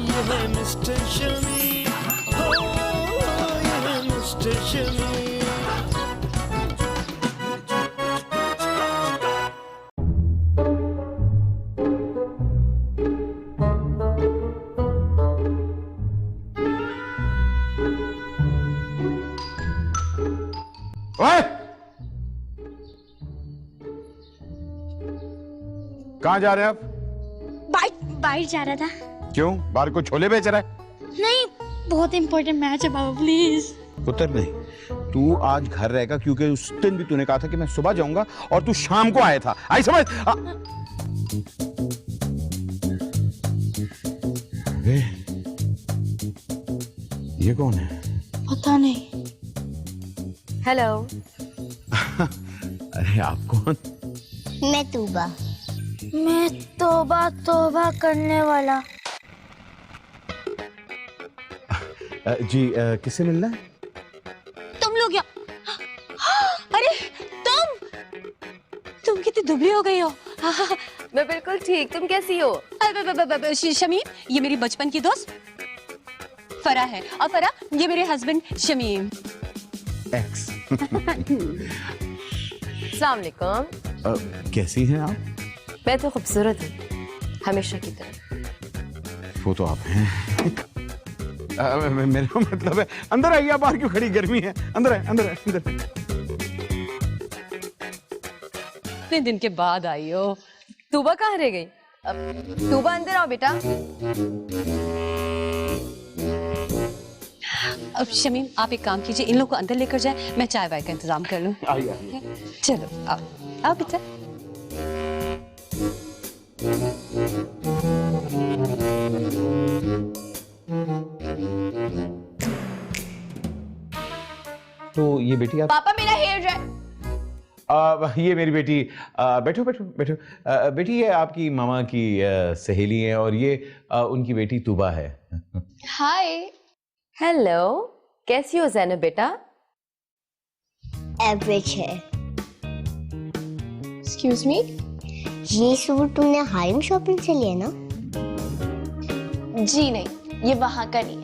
ये है मिस्टर शमी, हो ये है मिस्टर शमी। ओए! कहाँ जा रहे हैं आप? बाहर जा रहा था। क्यों? बाहर को छोले बेच रहा है? नहीं, बहुत इंपॉर्टेंट मैच है बाबा, प्लीज। पुत्र नहीं, तू आज घर रहेगा क्योंकि उस दिन भी तूने कहा था कि मैं सुबह जाऊंगा और तू शाम को आया था। आई समझ? अरे ये कौन है? पता नहीं। हेलो। अरे आप कौन? मैं तूबा। मैं तोबा करने वाला। जी किससे मिलना है? तुम लोग या अरे तुम कितनी दुबली हो गई हो। मैं बिल्कुल ठीक, तुम कैसी हो? शमीम, ये मेरी बचपन की दोस्त फरा है, और फरा ये मेरे हस्बैंड शमीम। एक्स। अस्सलाम वालेकुम। कैसी हैं आप? मैं तो खूबसूरत हूँ, हमेशा की तरह। वो तो आप हैं। मेरा मतलब है अंदर आइए, बाहर क्यों खड़ी? गर्मी है, अंदर है, अंदर है, अंदर है। इतने दिन के बाद आई हो। तूबा कहाँ रह गई? तूबा अंदर आओ बेटा। अब शमीम आप एक काम कीजिए, इन लोगों को अंदर लेकर जाए, मैं चाय वाय का इंतजाम कर लूँ। आइए। चलो आओ आओ बेटा। तो ये बेटी आप? पापा मेरा हेयर ड्रायर। ये मेरी बेटी। बैठो बैठो बैठो। बेटी ये आपकी मामा की सहेली है और ये उनकी बेटी तूबा है। हाय। हेलो, कैसी हो ज़ैनब बेटा? एवरेज है। Excuse me? ये सूट तुमने हारिम शॉपिंग से लिया ना? जी नहीं, ये वहां का नहीं है।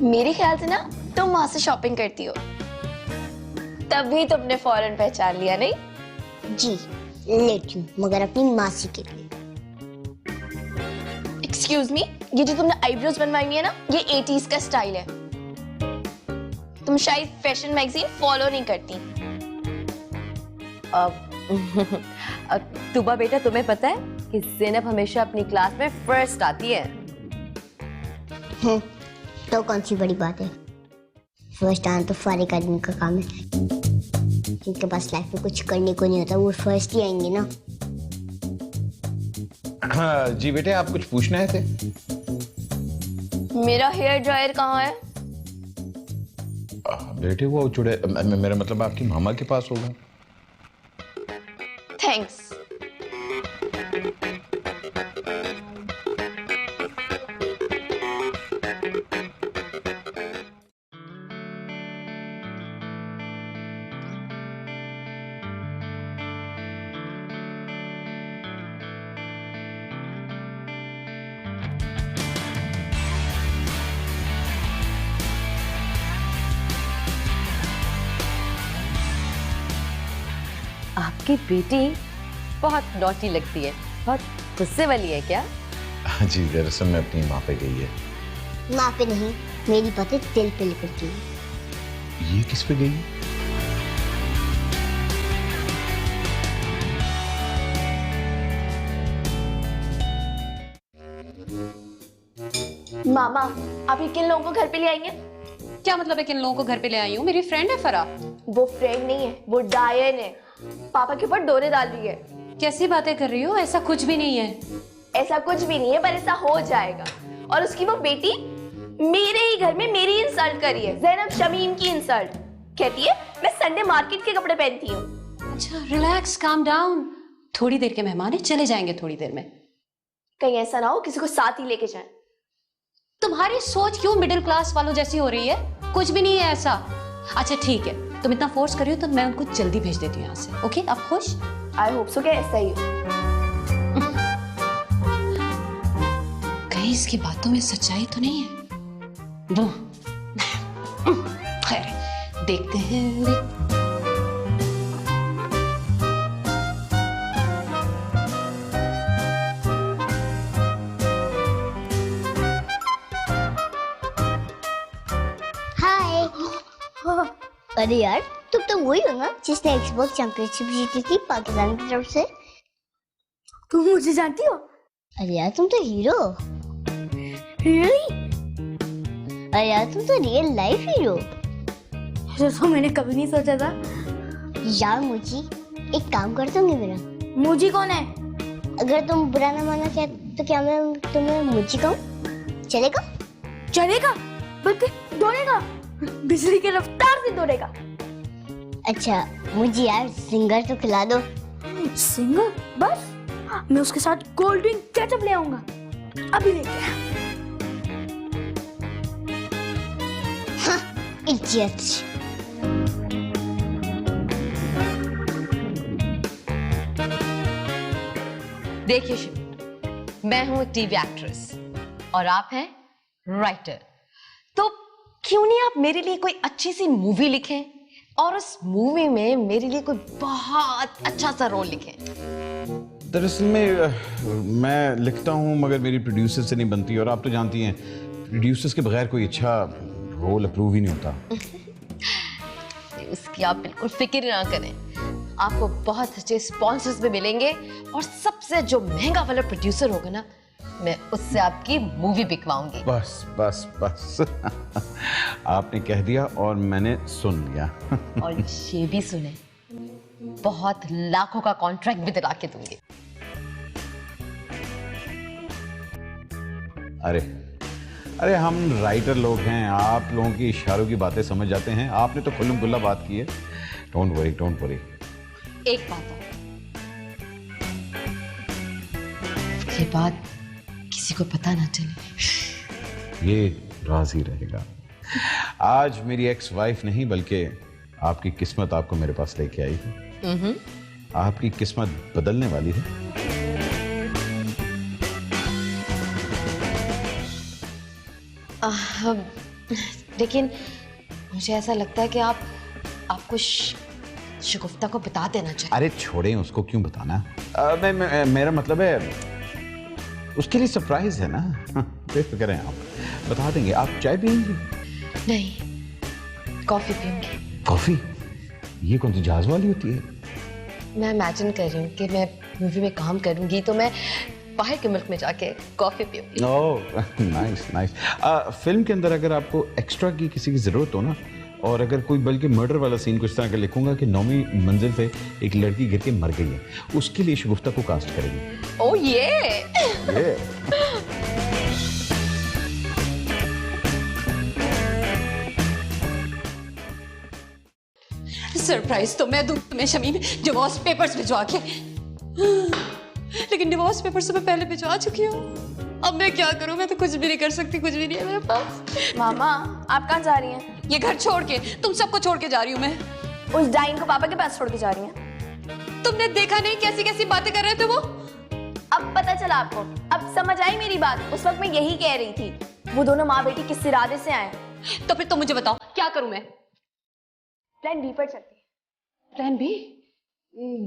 मेरे ख्याल से ना तुम वहां से शॉपिंग करती हो, तभी तुमने फौरन पहचान लिया, नहीं? जी लेती हूँ, मगर अपनी मासी के लिए। एक्सक्यूज मी, ये जो तुमने आईब्रोज बनवाई हुई है ना, ये 80s का स्टाइल है। तुम शायद फैशन मैगजीन फॉलो नहीं करती। तूबा बेटा, तुम्हें पता है कि ज़ैनब हमेशा अपनी क्लास में फर्स्ट आती है। तो कौन सी बड़ी बात है? फर्स्ट आना तो फारिग आदमी का काम है। जिनके पास लाइफ में कुछ करने को नहीं होता वो फर्स्ट ही आएंगे ना। हाँ जी बेटे, आप कुछ पूछना है थे? मेरा हेयर ड्रायर कहाँ है? बेटे वो जुड़े, मेरा मतलब आपकी मामा के पास होगा। थैंक्स। आपकी बेटी बहुत नॉटी लगती है, बहुत गुस्से वाली है क्या? जी दरअसल मैं अपनी माँ पे गई है। माँ पे नहीं, मेरी बातें दिल पे लिखती है। ये किस पे गई? मामा, आप ये किन लोगों को घर पे ले आएंगे? क्या मतलब है किन लोगों को घर पे ले आई हूँ? मेरी फ्रेंड है फरा। वो फ्रेंड नहीं है, वो डायन है। पापा के ऊपर डोरे डाल रही है। कैसी बातें कर रही हो? ऐसा कुछ भी नहीं है। ऐसा कुछ भी नहीं है, पर ऐसा हो जाएगा। और उसकी वो बेटी मेरे ही घर में मेरी इंसल्ट कर रही है, ज़ैनब शमीम की इंसल्ट। कहती है मैं संडे मार्केट के कपड़े पहनती हूँ। अच्छा रिलैक्स, काम डाउन। थोड़ी देर के मेहमान है, चले जाएंगे थोड़ी देर में। कहीं ऐसा ना हो किसी को साथ ही लेके जाए। तुम्हारी सोच क्यों मिडिल क्लास वालों जैसी हो रही है? कुछ भी नहीं है ऐसा। अच्छा ठीक है, तुम इतना फोर्स कर रही हो तो मैं उनको जल्दी भेज देती हूँ यहाँ से। ओके, आप खुश? आई होप सो कि ऐसा ही हो। कहीं इसकी बातों में सच्चाई तो नहीं है? वो खैर देखते हैं। हाय। अरे यार, तुम तो वही हो ना जिसने एक्सबॉक्स चैंपियनशिप जीती थी पाकिस्तान की तरफ से। तुम मुझे जानती हो? अरे यार, तुम तो हीरो हो। रियली? अरे यार, तुम तो रियल लाइफ हीरो। ऐसा तो मैंने कभी नहीं सोचा था। यार मुझी, एक काम कर दोगे मेरा? मुझी कौन है? अगर तुम बुरा ना माना चाहे तो क्या मैं तुम्हें मुझी कहूँ? चलेगा? चलेगा, बल्कि दौड़ेगा, बिजली की रफ्तार से दौड़ेगा। अच्छा मुझे यार सिंगर तो खिला दो। सिंगर? बस मैं उसके साथ कोल्ड ड्रिंक केचप ले आऊंगा, अभी लेके आ। इडियट। देखिए शिव, मैं हूं टीवी एक्ट्रेस और आप हैं राइटर, तो क्यों नहीं आप मेरे लिए कोई अच्छी सी मूवी लिखें और उस मूवी में मेरे लिए कोई बहुत अच्छा सा रोल लिखें। दरअसल में मैं लिखता हूँ मगर मेरी प्रोड्यूसर से नहीं बनती, और आप तो जानती हैं प्रोड्यूसर्स के बगैर कोई अच्छा रोल अप्रूव ही नहीं होता। उसकी आप बिल्कुल फिक्र ना करें, आपको बहुत अच्छे स्पॉन्सर्स भी मिलेंगे और सबसे जो महंगा वाला प्रोड्यूसर होगा ना, मैं उससे आपकी मूवी बिकवाऊंगी। बस बस बस आपने कह दिया और मैंने सुन लिया। और ये भी सुने, बहुत लाखों का कॉन्ट्रैक्ट भी दिला के दूंगी। अरे अरे हम राइटर लोग हैं, आप लोगों की इशारों की बातें समझ जाते हैं। आपने तो खुल्लम खुल्ला बात की है। Don't worry don't worry. एक बात और, ये बात किसी को पता ना चले। ये राज ही रहेगा। आज मेरी एक्स वाइफ नहीं बल्कि आपकी किस्मत आपको मेरे पास लेके आई है। आपकी किस्मत बदलने वाली है। लेकिन मुझे ऐसा लगता है कि आपको शगुफ्ता को बता देना चाहिए। अरे छोड़ें, उसको क्यों बताना। मेरा मतलब है उसके लिए सरप्राइज है ना। बेफिक्र हैं आप, बता देंगे। आप चाय पियेंगी? नहीं, कॉफी पीऊंगी। कॉफी? ये कौन सी जहाज वाली होती है? मैं इमेजिन कर रही हूँ कि मैं मूवी में काम करूंगी तो मैं बाहर के मुल्क में जाके कॉफी पीऊंगी। Oh nice nice. फिल्म के अंदर अगर आपको एक्स्ट्रा की किसी की जरूरत हो ना, और अगर कोई बल्कि मर्डर वाला सीन कुछ तरह का लिखूंगा कि 9वीं मंजिल पे एक लड़की गिर के मर गई है, उसके लिए शगुफ्ता को कास्ट करेंगे। ओह ये सरप्राइज तो मैं दूं तुम्हें शमीम, डिवोर्स पेपर्स भिजवा के। लेकिन डिवोर्स पेपर्स तो मैं पहले भिजवा चुकी हूँ। अब मैं क्या करूँ? मैं तो कुछ भी नहीं कर सकती, कुछ भी नहीं है मेरे पास। मामा, आप कहाँ जा रही हैं? ये घर छोड़ के, तुम सबको छोड़ के जा रही हूँ मैं। उस डाइन को पापा के पास छोड़ के जा रही हैं? तुमने देखा नहीं कैसी कैसी बातें कर रहे थे वो? अब पता चला आपको, अब समझ आई मेरी बात। उस वक्त मैं यही कह रही थी, वो दोनों माँ बेटी किस इरादे से आए। तो फिर तुम मुझे बताओ क्या करूँ मैं? प्लान बी पर चलते हैं। Plan B?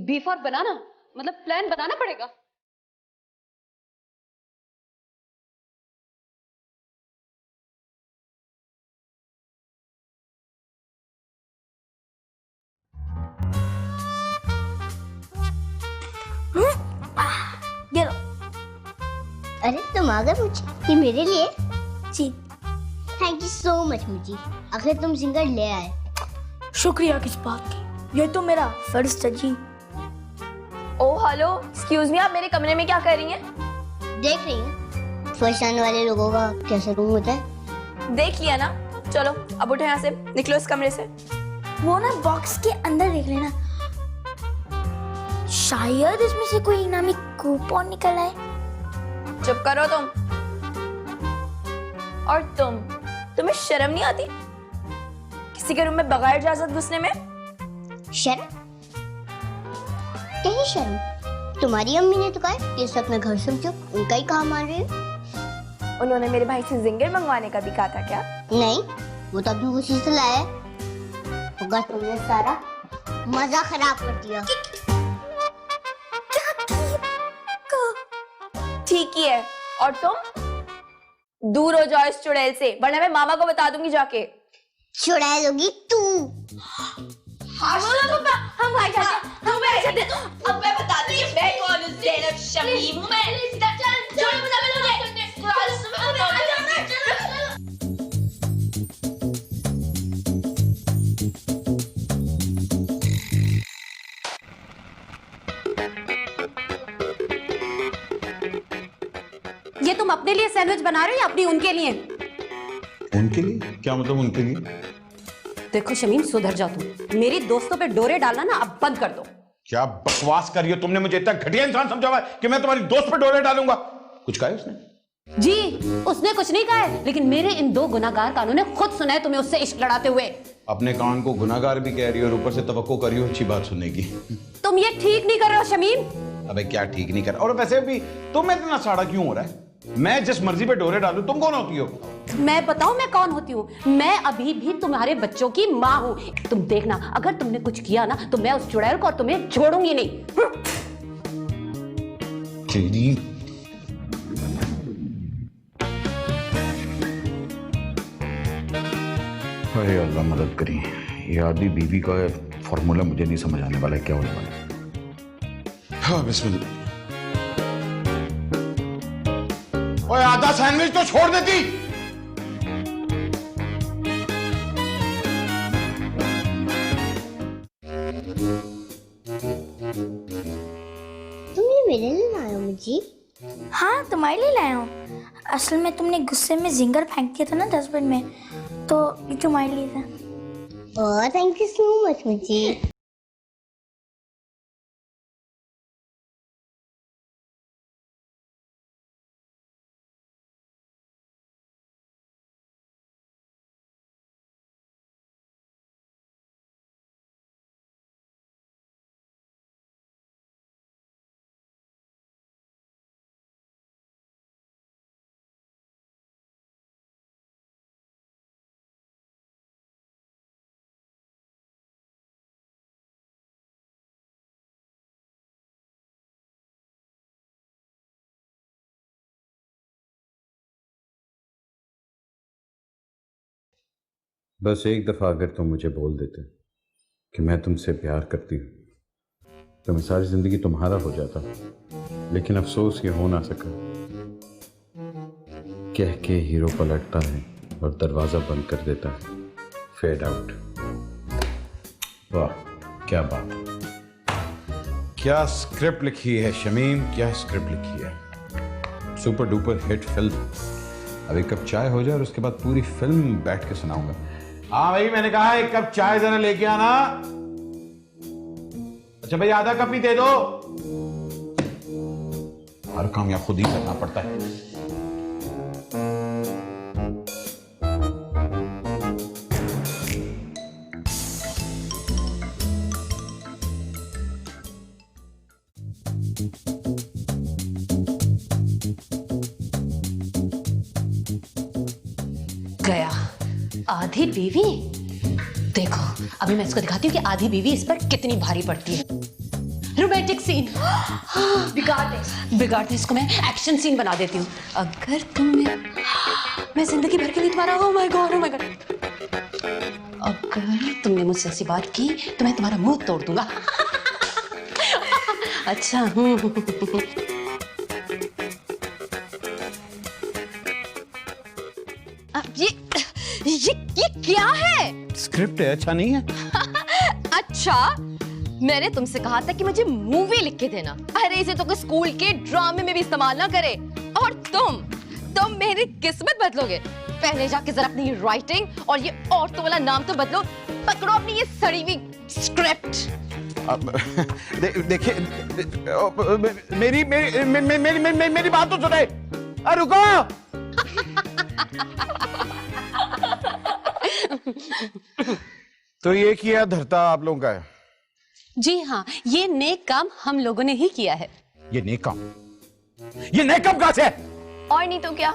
B for banana, मतलब प्लान बनाना पड़ेगा। ये लो। अरे तुम आ गए मुझे, ये मेरे लिए? जी, थैंक यू सो मच मुझी, आखिर तुम सिंगर ले आए। शुक्रिया किस बात की, ये तो मेरा फर्ज था जी। ओह हेलो, एक्सक्यूज मी, आप मेरे कमरे में क्या कर रही हैं? देख रही हूँ फर्स्ट आने वाले लोगों का कैसा रूम होता है। देख लिया ना, चलो अब उठो यहाँ से, निकलो इस कमरे से। वो ना बॉक्स के अंदर देख लेना, शायद इसमें से कोई इनामी कूपन निकल आए। चुप करो तुम। और तुम्हें शर्म नहीं आती किसी के रूम में बगैर इजाजत घुसने में? शर्म? कहीं शर्म? तुम्हारी अम्मी ने तो कहा इस वक्त मैं घर समझो, उनका ही काम मान रही हूँ। उन्होंने मेरे भाई से जिंगर मंगवाने का भी कहा था क्या? नहीं, वो तो अपनी खुशी से लाया है। मगर तुमने सारा मजा खराब कर दिया। ठीक ही है। और तुम दूर हो जाओ इस चुड़ैल से, वरना मैं मामा को बता दूंगी जाके। चुड़ैल होगी तू। हम भाई जाते हैं, हम भाई जाते हैं। अब मैं बताती हूँ मैं कौन हूँ। ज़ैनब शमीम हूँ मैं। चलो मुझे ये तुम अपने लिए सैंडविच बना रहे हो या अपनी उनके लिए? उनके लिए? क्या मतलब उनके लिए? देखो शमीम, सुधर जाओ तुम। मेरी दोस्तों पे डोरे डालना ना अब बंद कर दो। क्या बकवास कर रही हो? तुमने मुझे इतना घटिया इंसान समझा हुआ है कि मैं तुम्हारी दोस्त पे डोरे डालूंगा? कुछ कहा है उसने? जी, उसने कुछ नहीं कहा है, लेकिन मेरे इन दो गुनाहगार कानों ने खुद सुना है तुम्हें उससे इश्क लड़ाते हुए। अपने कान को गुनाहगार भी कह रही हो और ऊपर से तवक्को कर रही हो अच्छी बात सुनने की। तुम ये ठीक नहीं कर रहे हो शमीम। अबे क्या ठीक नहीं कर? और वैसे भी तुम इतना साड़ा क्यों हो रहा है? मैं जिस मर्जी पे डोरे डालूं, तुम कौन होती हो? मैं बताऊं मैं कौन होती हूँ? मैं अभी भी तुम्हारे बच्चों की माँ हूँ। तुम देखना, अगर तुमने कुछ किया ना तो मैं उस चुड़ैल को और तुम्हें छोड़ूंगी नहीं। तेरी अरे अल्लाह मदद करी। ये आदि बीवी का फॉर्मूला मुझे नहीं समझ आने वाला है क्या होने वाला है। हाँ बिस्मिल्लाह। ओए आधा सैंडविच तो छोड़ देती। तुम ये मेरे लिए लाए हो मुझे? हाँ, तुम्हारे लिए लाया हूँ। असल में तुमने गुस्से में जिंगर फेंक दिया था ना डस्टबिन में, तो ये तुम्हारे लिए था। Oh thank you so much मुझे। बस एक दफा अगर तुम मुझे बोल देते कि मैं तुमसे प्यार करती हूँ तो मैं सारी जिंदगी तुम्हारा हो जाता, लेकिन अफसोस ये हो ना सका। कह के हीरो पलटता है और दरवाजा बंद कर देता है। Fade out. वाह क्या बात, क्या स्क्रिप्ट लिखी है शमीम, क्या स्क्रिप्ट लिखी है। Super duper hit film. अब एक कप चाय हो जाए और उसके बाद पूरी फिल्म बैठ के सुनाऊंगा। हाँ भाई, मैंने कहा एक कप चाय जरा लेके आना। अच्छा भाई, आधा कप ही दे दो। हर काम यहाँ खुद ही करना पड़ता है। गया आधी बीवी। देखो अभी मैं इसको दिखाती हूँ कि आधी बीवी इस पर कितनी भारी पड़ती है। रोमांटिक सीन बिगाड़ते इसको मैं एक्शन सीन बना देती हूँ। अगर मैं जिंदगी भर के लिए तुम्हारा oh my God अगर तुमने मुझसे ऐसी बात की तो मैं तुम्हारा मुंह तोड़ दूंगा। अच्छा ये क्या है? स्क्रिप्ट है, अच्छा नहीं है? अच्छा, मैंने तुमसे कहा था कि मुझे मूवी लिख के देना। अरे इसे तो कोई स्कूल के ड्रामे में भी इस्तेमाल ना करे। और तुम मेरी किस्मत बदलोगे। पहले जाके जरा अपनी राइटिंग और ये औरतों वाला नाम तो बदलो। पकड़ो अपनी ये सड़ी हुई स्क्रिप्ट। देखिए मेरी बात तो सुने। अरे रुको। तो ये किया धरता आप लोगों का है? जी हाँ, ये नेक काम हम लोगों ने ही किया है। ये नेक काम कहां से है? और नहीं तो क्या,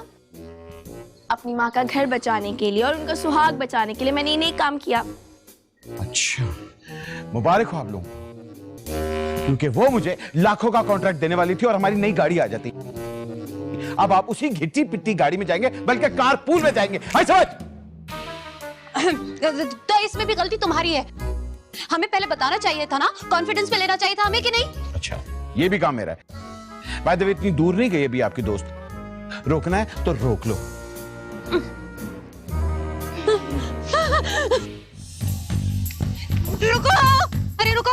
अपनी माँ का घर बचाने के लिए और उनका सुहाग बचाने के लिए मैंने ये काम किया। अच्छा, मुबारक हो आप लोगों को, क्योंकि वो मुझे लाखों का कॉन्ट्रैक्ट देने वाली थी और हमारी नई गाड़ी आ जाती। अब आप उसी घिट्टी पिट्टी गाड़ी में जाएंगे, बल्कि कारपूल में जाएंगे। समझ? तो इसमें भी गलती तुम्हारी है। हमें पहले बताना चाहिए था ना, कॉन्फिडेंस पे लेना चाहिए था हमें कि नहीं? अच्छा, ये भी काम मेरा है। बाय द वे, इतनी दूर नहीं गई अभी आपकी दोस्त, रोकना है तो रोक लो। रुको, अरे रुको,